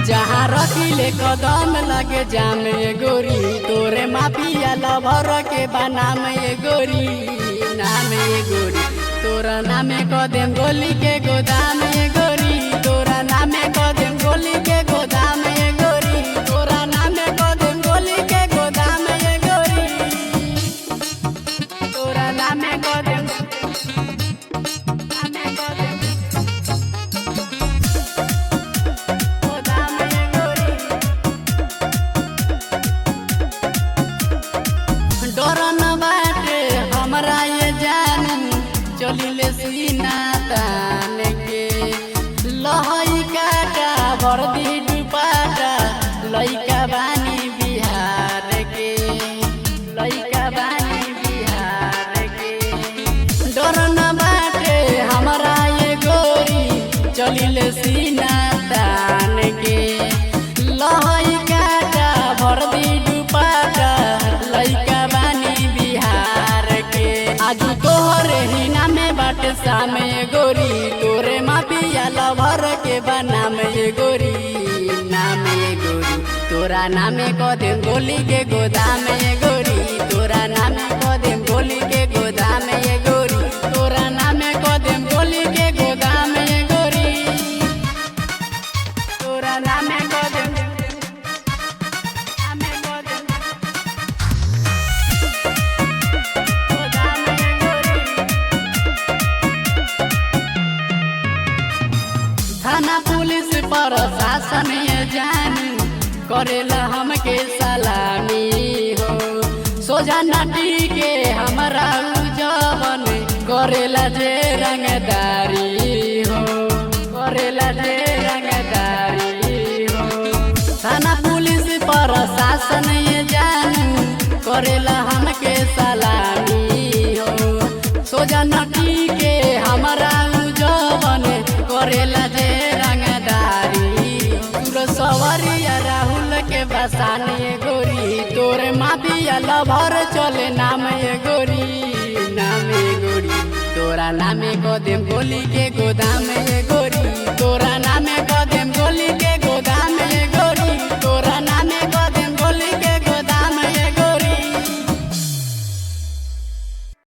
जहाँ रखिले कदम लगे जाम ये गोरी, तोरे माफिया लभर के बनाम ये गोरी, नाम ये गोरी। तोरा नामे कदम गोली के गोदाम ये गोरी, तोरा नामे कदम गोली के गोदाम ये गोरी, तोरा नामे कदम गोली के गोदाम ये गोरी, तोरा नामे कदम डरन बाटे हमरा ये जानू, चलिले सीना तान के लहई काटा वर्दी दुपाटा, लइका बानी बिहार के, लइका बानी बिहार के। डरन बाटे हमरा ये गोरी, चलिले सीना तान के लहई काटा वर्दी दुपाटा, लइका बानी बिहार के। आज तोहरे ही नामे बाटे शाम ये गोरी, तोरे माफिया लभर के बनाम ये गोरी, नाम ये गोरी। तोरा नामे कदम गोली के गोदाम ये गोरी, तोरा नामे कदम गोली के गोदाम ये गोरी, तोरा नामे कदम गोली के गोदाम ये गोरी, तोरा नामे कदम थाना पुलिस प्रशासन ये जानू, करेला हमके सलामी हो। सोझा नटी के हमरा जवन, करेला जे रंगदारी हो, करेला जे रंगदारी हो। थाना पुलिस प्रशासन ये जानू, करेला हमके सलामी हो। सोझा नटी के हमरा जवन, करेला जे रंगदारी। सवरिया राहुल के बसानी ये गोरी, तोरे माफिया लभर चले नाम ये गोरी, नाम ये गोरी। तोरा नामे कदम गोली के गोदाम ये गोरी, तोरा नामे कदम गोली के